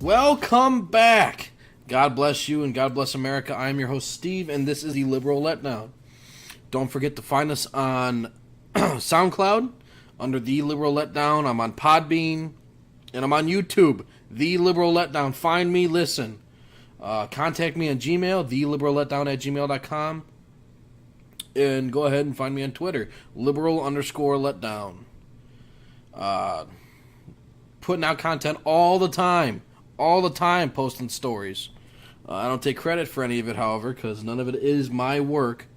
Welcome back. God bless you and God bless America. I am your host, Steve, and this is the Liberal Letdown. Don't forget to find us on SoundCloud under The Liberal Letdown. I'm on Podbean, and I'm on YouTube, The Liberal Letdown. Find me, listen. Contact me on Gmail, theliberalletdown@gmail.com. And go ahead and find me on Twitter, liberal_letdown. Putting out content all the time, posting stories. I don't take credit for any of it, however, because none of it is my work.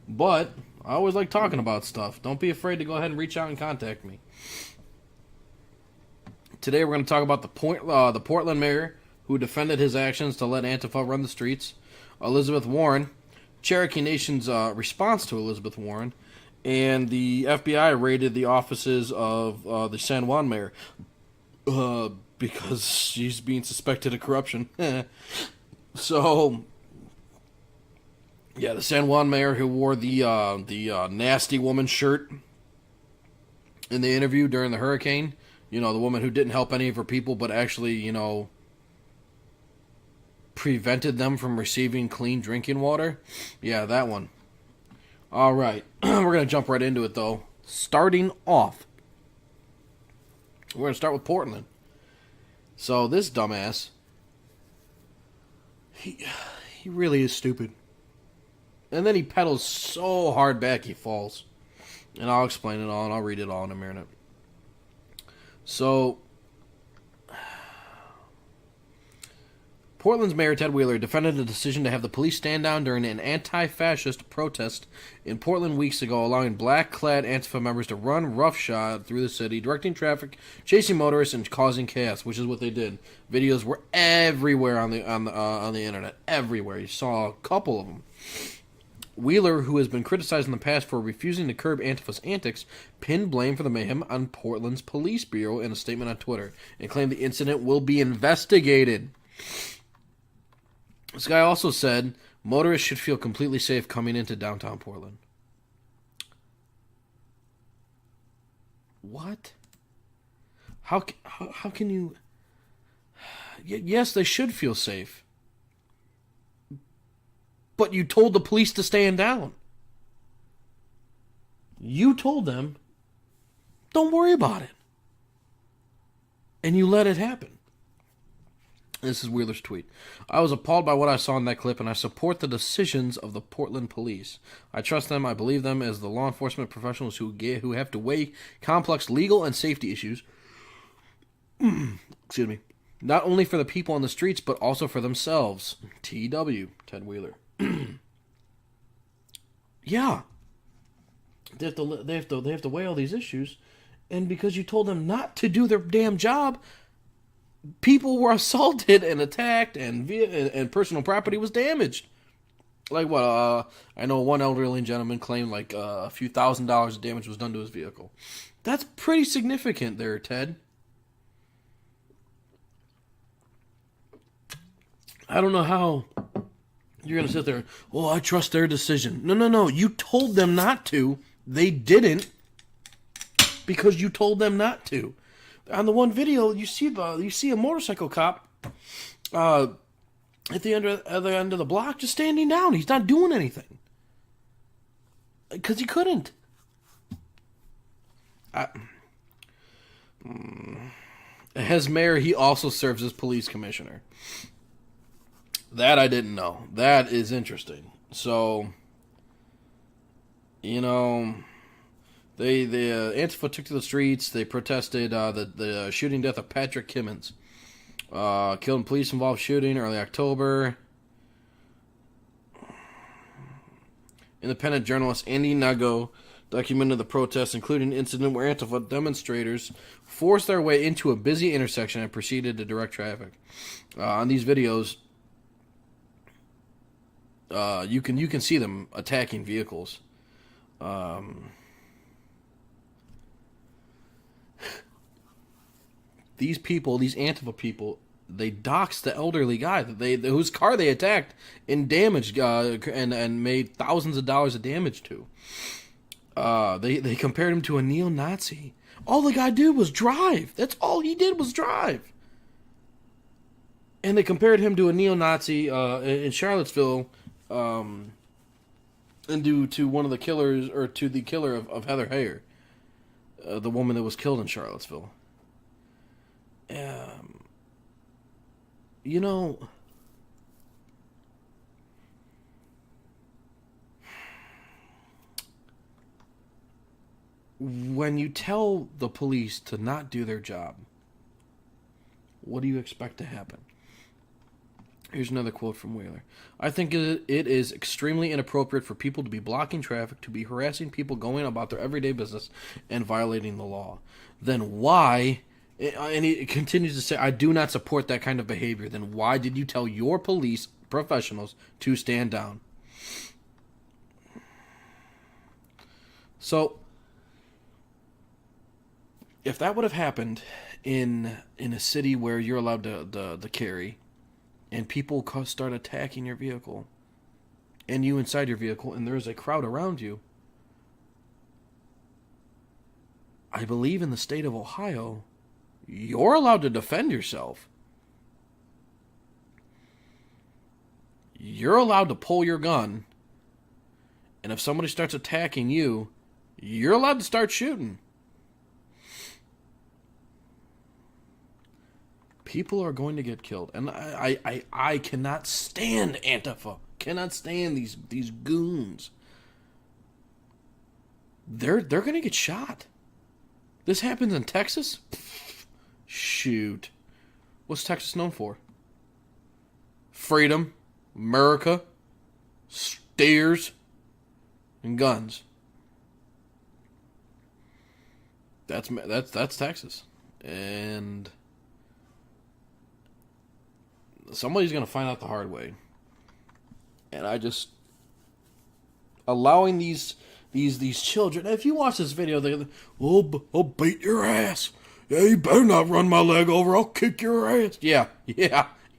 But I always like talking about stuff. Don't be afraid to go ahead and reach out and contact me. Today we're going to talk about the Portland mayor who defended his actions to let Antifa run the streets, Elizabeth Warren, Cherokee Nation's response to Elizabeth Warren, and the FBI raided the offices of the San Juan mayor because she's being suspected of corruption. So, yeah, the San Juan mayor who wore the nasty woman shirt in the interview during the hurricane, you know, the woman who didn't help any of her people but actually, you know, prevented them from receiving clean drinking water. Yeah, that one. All right, we're going to jump right into it, though. Starting off, we're going to start with Portland. So this dumbass, he really is stupid. And then he pedals so hard back he falls. And I'll explain it all, and I'll read it all in a minute. So, Portland's Mayor Ted Wheeler defended the decision to have the police stand down during an anti-fascist protest in Portland weeks ago, allowing black-clad Antifa members to run roughshod through the city, directing traffic, chasing motorists, and causing chaos, which is what they did. Videos were everywhere on the internet, everywhere. You saw a couple of them. Wheeler, who has been criticized in the past for refusing to curb Antifa's antics, pinned blame for the mayhem on Portland's police bureau in a statement on Twitter, and claimed the incident will be investigated. This guy also said motorists should feel completely safe coming into downtown Portland. What? How can you... Yes, they should feel safe. But you told the police to stand down. You told them, don't worry about it. And you let it happen. This is Wheeler's tweet. I was appalled by what I saw in that clip, and I support the decisions of the Portland police. I trust them. I believe them as the law enforcement professionals who have to weigh complex legal and safety issues. Excuse me. Not only for the people on the streets, but also for themselves. T.W. Ted Wheeler. Yeah. They have to weigh all these issues, and because you told them not to do their damn job, people were assaulted and attacked, and personal property was damaged. Like what? I know one elderly gentleman claimed like a few $1,000s of damage was done to his vehicle. That's pretty significant there, Ted. I don't know how you're going to sit there, oh, I trust their decision. No. You told them not to. They didn't because you told them not to. On the one video, you see a motorcycle cop at the end of the block just standing down. He's not doing anything because he couldn't. As mayor, he also serves as police commissioner. That I didn't know. That is interesting. So, you know, the Antifa took to the streets. They protested the shooting death of Patrick Kimmons. Killed in police-involved shooting early October. Independent journalist Andy Nago documented the protests, including an incident where Antifa demonstrators forced their way into a busy intersection and proceeded to direct traffic. On these videos, you can see them attacking vehicles. These people, these Antifa people, they doxed the elderly guy whose car they attacked and damaged and made thousands of dollars of damage to. They compared him to a neo-Nazi. All the guy did was drive. That's all he did was drive. And they compared him to a neo-Nazi in Charlottesville, and to one of the killers, or to the killer of Heather Heyer, the woman that was killed in Charlottesville. You know, when you tell the police to not do their job, what do you expect to happen? Here's another quote from Whaler. I think it is extremely inappropriate for people to be blocking traffic, to be harassing people going about their everyday business, and violating the law. Then why, and he continues to say, I do not support that kind of behavior. Then why did you tell your police professionals to stand down? So, if that would have happened in a city where you're allowed to carry, and people start attacking your vehicle, and you inside your vehicle, and there's a crowd around you, I believe in the state of Ohio, you're allowed to defend yourself. You're allowed to pull your gun, and if somebody starts attacking you, you're allowed to start shooting. People are going to get killed. And I cannot stand Antifa. Cannot stand these goons. They're going to get shot. This happens in Texas? Shoot. What's Texas known for? Freedom, America, steers, and guns. That's Texas. And somebody's going to find out the hard way. And I just... allowing these children... If you watch this video, I'll beat your ass. Yeah, you better not run my leg over. I'll kick your ass. Yeah.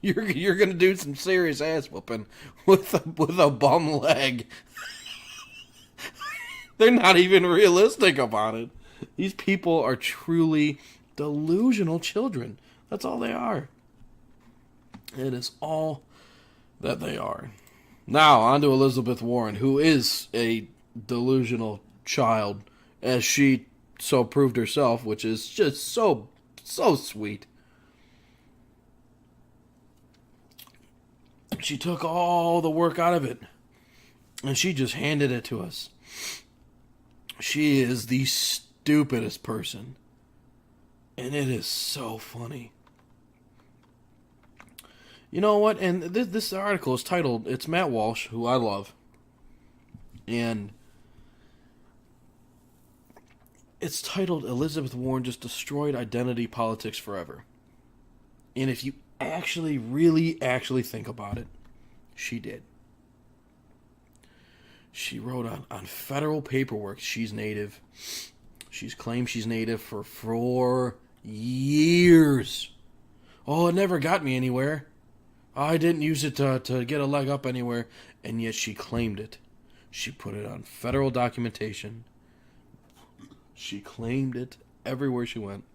You're going to do some serious ass whooping with a bum leg. They're not even realistic about it. These people are truly delusional children. That's all they are. It is all that they are. Now, on to Elizabeth Warren, who is a delusional child, as she so proved herself, which is just so sweet. She took all the work out of it, and she just handed it to us. She is the stupidest person, and it is so funny. You know what? And this article is titled, it's Matt Walsh, who I love, and it's titled, Elizabeth Warren Just Destroyed Identity Politics Forever. And if you really think about it, she did. She wrote on federal paperwork she's Native. She's claimed she's Native for 4 years. Oh, it never got me anywhere. I didn't use it to get a leg up anywhere. And yet she claimed it. She put it on federal documentation. She claimed it everywhere she went.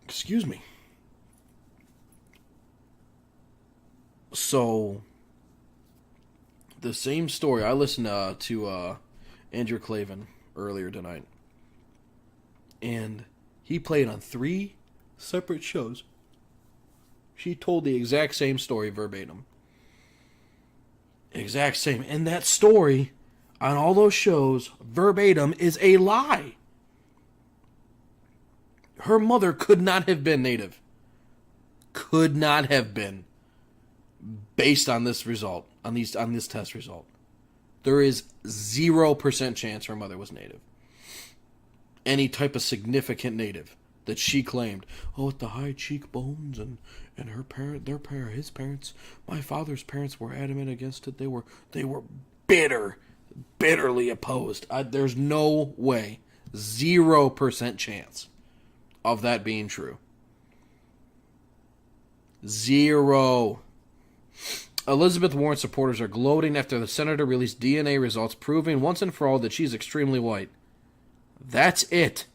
Excuse me. So, the same story. I listened to Andrew Klavan earlier tonight. And he played on 3 separate shows. She told the exact same story verbatim. Exact same. And that story on all those shows, verbatim, is a lie. Her mother could not have been Native. Could not have been. Based on this result, on this test result. There is 0% chance her mother was Native. Any type of significant Native that she claimed. Oh, with the high cheekbones and her parent, his parents, my father's parents were adamant against it. They were bitterly opposed. There's no way, 0% chance of that being true. 0. Elizabeth Warren supporters are gloating after the senator released DNA results proving once and for all that she's extremely white. That's it.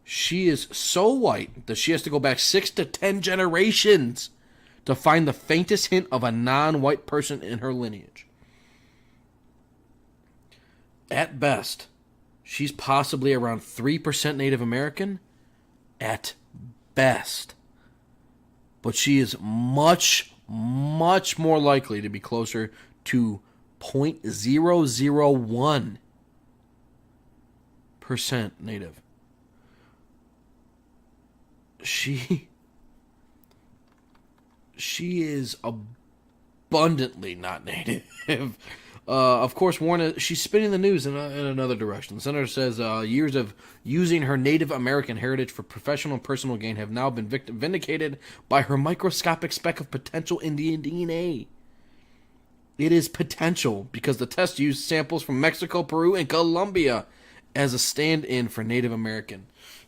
She is so white that she has to go back 6 to 10 generations to find the faintest hint of a non-white person in her lineage. At best, she's possibly around 3% Native American. At best. But she is much, much more likely to be closer to 0.001% Native. She is abundantly not Native. Of course, Warren, she's spinning the news in another direction. The senator says years of using her Native American heritage for professional and personal gain have now been vindicated by her microscopic speck of potential Indian DNA. It is potential because the test used samples from Mexico, Peru, and Colombia as a stand-in for Native American.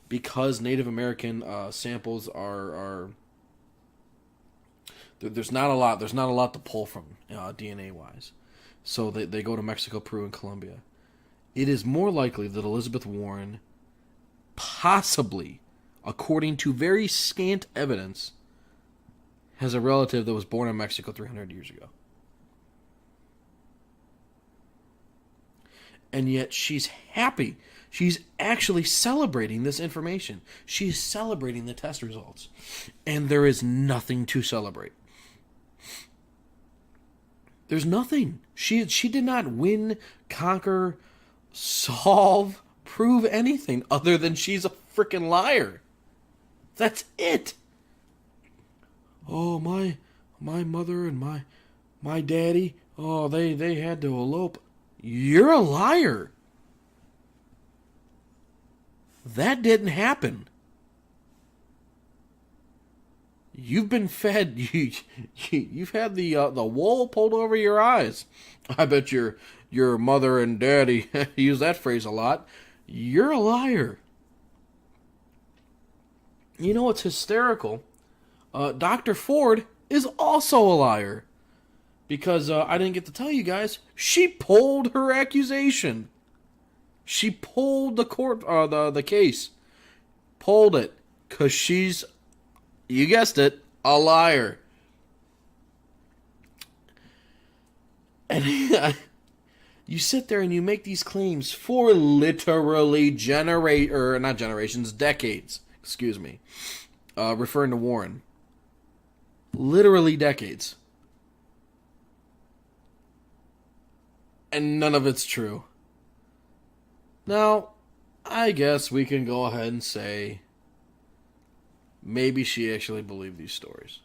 Because Native American samples are there's not a lot to pull from DNA wise, so they go to Mexico, Peru, and Colombia. It is more likely that Elizabeth Warren, possibly, according to very scant evidence, has a relative that was born in Mexico 300 years ago. And yet she's happy. She's actually celebrating this information. She's celebrating the test results. And there is nothing to celebrate. There's nothing. She did not win, conquer, solve, prove anything other than she's a freaking liar. That's it. Oh, my mother and my daddy, oh, they had to elope. You're a liar. That didn't happen. You've been fed. You've had the wool pulled over your eyes. I bet your mother and daddy use that phrase a lot. You're a liar. You know what's hysterical? Dr. Ford is also a liar. Because I didn't get to tell you guys, she pulled her accusation. She pulled the case. Pulled it. Because she's, you guessed it, a liar. And you sit there and you make these claims for literally decades. Excuse me. Referring to Warren. Literally decades. And none of it's true. Now, I guess we can go ahead and say maybe she actually believed these stories.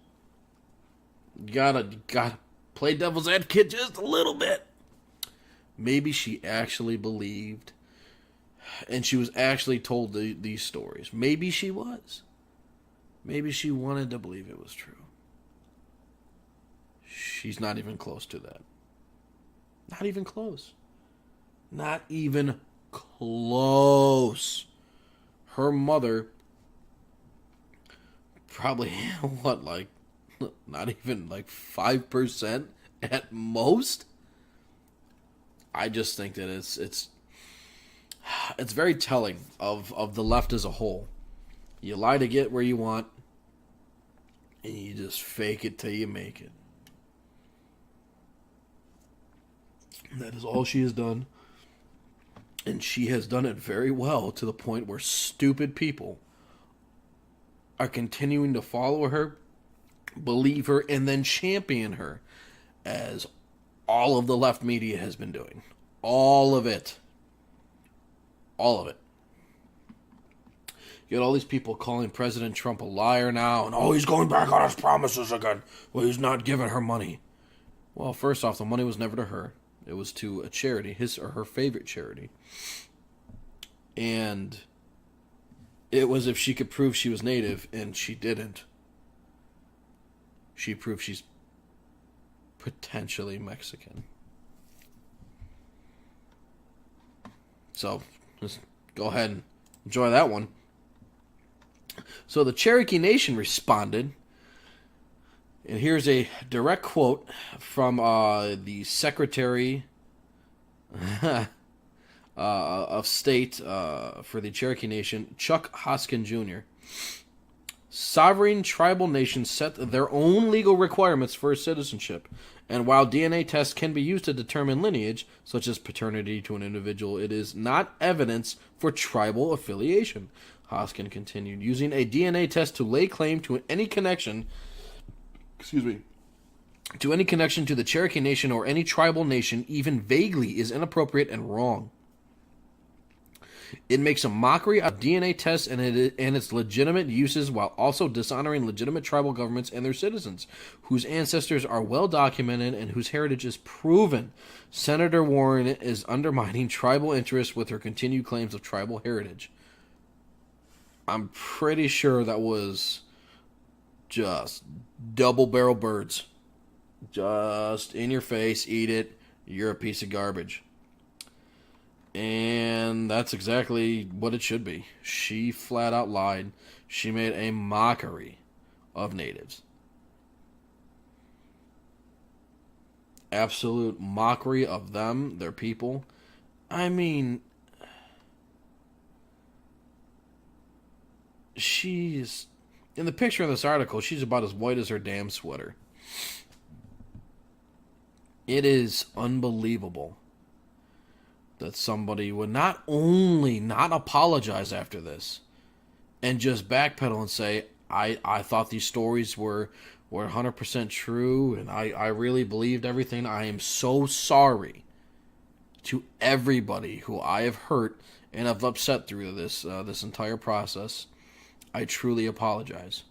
You gotta play devil's advocate just a little bit. Maybe she actually believed, and she was actually told these stories. Maybe she was. Maybe she wanted to believe it was true. She's not even close to that. Not even close. Not even close. Her mother probably, not even 5% at most. I just think that it's very telling of the left as a whole. You lie to get where you want, and you just fake it till you make it. That is all she has done. And she has done it very well to the point where stupid people are continuing to follow her, believe her, and then champion her, as all of the left media has been doing. All of it. All of it. You got all these people calling President Trump a liar now, and he's going back on his promises again. Well, he's not giving her money. Well, first off, the money was never to her. It was to a charity, his or her favorite charity. And it was if she could prove she was Native, and she didn't. She proved she's potentially Mexican. So, just go ahead and enjoy that one. So the Cherokee Nation responded. And here's a direct quote from the Secretary of state for the Cherokee Nation, Chuck Hoskin Jr. Sovereign tribal nations set their own legal requirements for citizenship, and while DNA tests can be used to determine lineage, such as paternity to an individual, it is not evidence for tribal affiliation. Hoskin continued, using a DNA test to lay claim to any connection, to any connection to the Cherokee Nation or any tribal nation, even vaguely, is inappropriate and wrong. It makes a mockery of DNA tests and its legitimate uses while also dishonoring legitimate tribal governments and their citizens, whose ancestors are well documented and whose heritage is proven. Senator Warren is undermining tribal interests with her continued claims of tribal heritage. I'm pretty sure that was just double-barrel birds. Just in your face, eat it, you're a piece of garbage. And that's exactly what it should be. She flat out lied. She made a mockery of natives. Absolute mockery of them, their people. I mean, she's... in the picture in this article, she's about as white as her damn sweater. It is unbelievable that somebody would not only not apologize after this and just backpedal and say, I thought these stories were 100% true and I really believed everything. I am so sorry to everybody who I have hurt and have upset through this entire process. I truly apologize.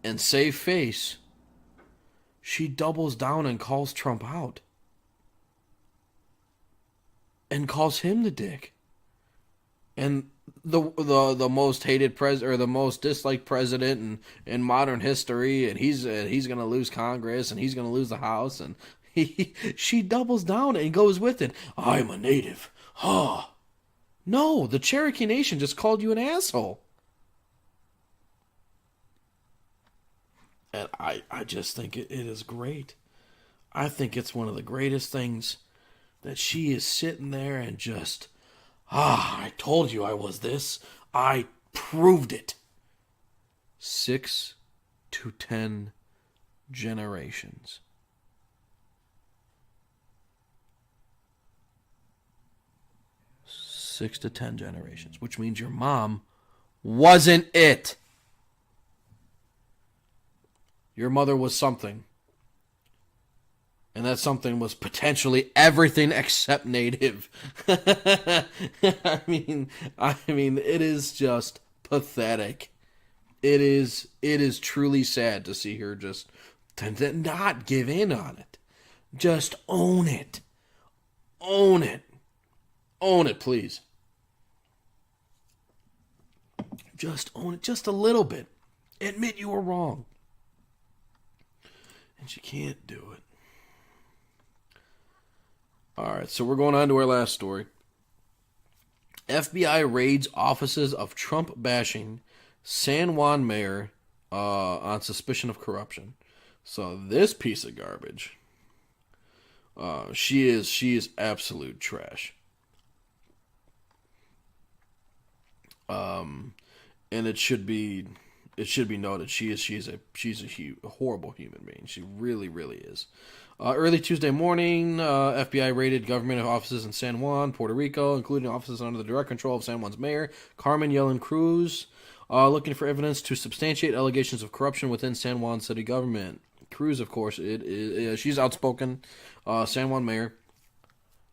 And save face, she doubles down and calls Trump out. And calls him the dick. And the most hated or the most disliked president in modern history, and he's gonna lose Congress and he's gonna lose the House, and she doubles down and goes with it. I'm a native. Huh. No, the Cherokee Nation just called you an asshole. And I just think it is great. I think it's one of the greatest things that she is sitting there and just, I told you I was this. I proved it. 6 to 10 generations. 6 to 10 generations, which means your mom wasn't it. Your mother was something. And that something was potentially everything except native. I mean, it is just pathetic. It is truly sad to see her just to not give in on it. Just own it. Own it. Own it, please. Just own it just a little bit. Admit you were wrong. And she can't do it. Alright, so we're going on to our last story. FBI raids offices of Trump-bashing San Juan mayor on suspicion of corruption. So this piece of garbage, she is absolute trash. And it should be noted she's a horrible human being. She really, really is. Early Tuesday morning, FBI raided government offices in San Juan, Puerto Rico, including offices under the direct control of San Juan's mayor, Carmen Yellen Cruz, looking for evidence to substantiate allegations of corruption within San Juan city government. Cruz, of course, she's outspoken. San Juan mayor.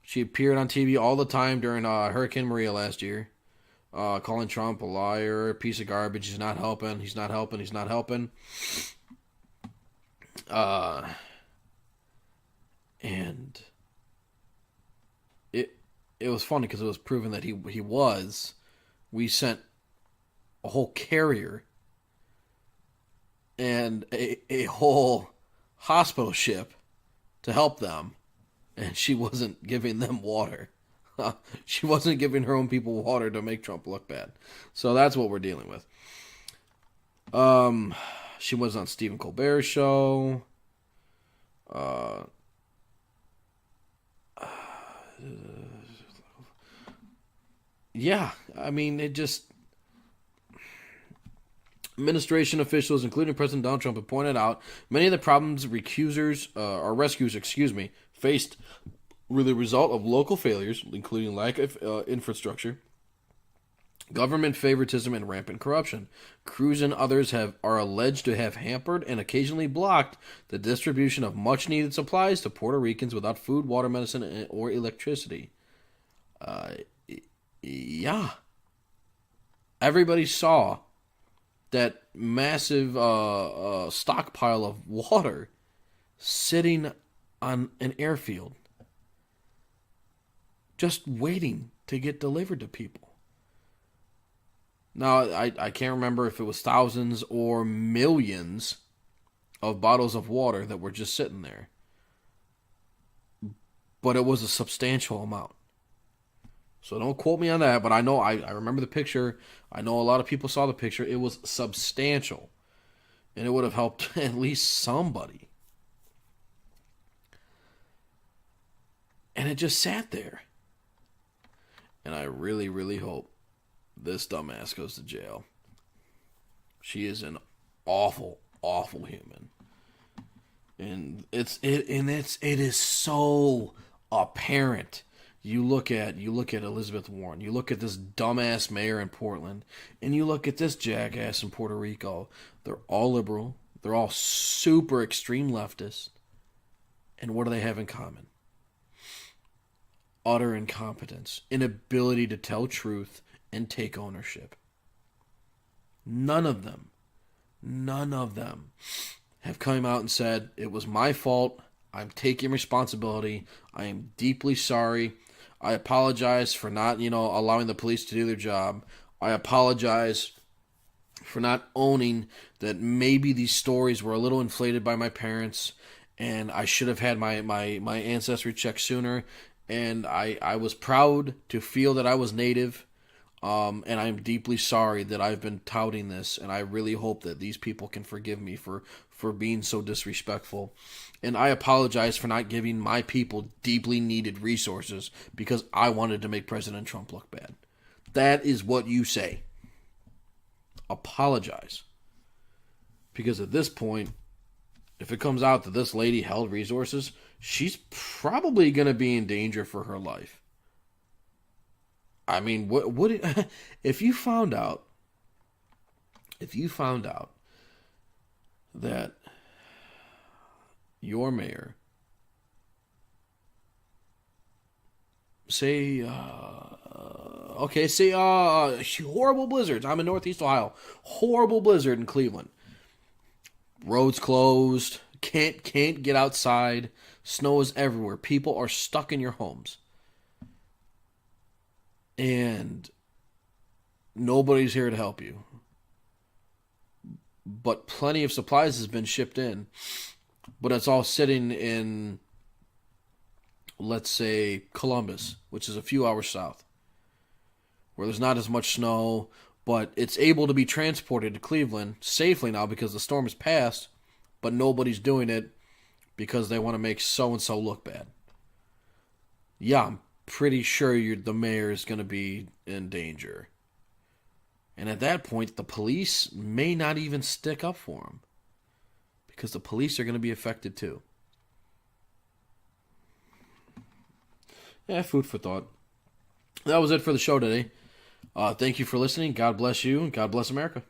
She appeared on TV all the time during Hurricane Maria last year, calling Trump a liar, a piece of garbage. He's not helping. He's not helping. He's not helping. And it was funny because it was proven that he was. We sent a whole carrier and a whole hospital ship to help them, and she wasn't giving them water. She wasn't giving her own people water to make Trump look bad. So that's what we're dealing with. She was on Stephen Colbert's show. yeah, I mean, it just. Administration officials, including President Donald Trump, have pointed out many of the problems rescuers, faced were the result of local failures, including lack of infrastructure, government favoritism, and rampant corruption. Crews and others are alleged to have hampered and occasionally blocked the distribution of much-needed supplies to Puerto Ricans without food, water, medicine, or electricity. Yeah. Everybody saw that massive stockpile of water sitting on an airfield, just waiting to get delivered to people. Now, I can't remember if it was thousands or millions of bottles of water that were just sitting there, but it was a substantial amount. So don't quote me on that, but I know I remember the picture. I know a lot of people saw the picture. It was substantial, and it would have helped at least somebody. And it just sat there. And I really, really hope this dumbass goes to jail. She is an awful, awful human. And it is so apparent. You look at Elizabeth Warren. You look at this dumbass mayor in Portland, and you look at this jackass in Puerto Rico. They're all liberal. They're all super extreme leftists. And what do they have in common? Utter incompetence, inability to tell truth and take ownership. None of them have come out and said, it was my fault. I'm taking responsibility. I am deeply sorry. I apologize for not, allowing the police to do their job. I apologize for not owning that maybe these stories were a little inflated by my parents, and I should have had my ancestry checked sooner. And I was proud to feel that I was Native, and I'm deeply sorry that I've been touting this, and I really hope that these people can forgive me for being so disrespectful. And I apologize for not giving my people deeply needed resources because I wanted to make President Trump look bad. That is what you say. Apologize. Because at this point, if it comes out that this lady held resources, she's probably going to be in danger for her life. I mean, if you found out that your mayor, say horrible blizzards. I'm in Northeast Ohio. Horrible blizzard in Cleveland. Roads closed. Can't get outside. Snow is everywhere. People are stuck in your homes. And nobody's here to help you. But plenty of supplies has been shipped in. But it's all sitting in, let's say, Columbus, which is a few hours south, where there's not as much snow, but it's able to be transported to Cleveland safely now because the storm has passed, but nobody's doing it because they want to make so-and-so look bad. Yeah, I'm pretty sure the mayor is going to be in danger. And at that point, the police may not even stick up for him because the police are going to be affected too. Yeah, food for thought. That was it for the show today. Thank you for listening. God bless you, and God bless America.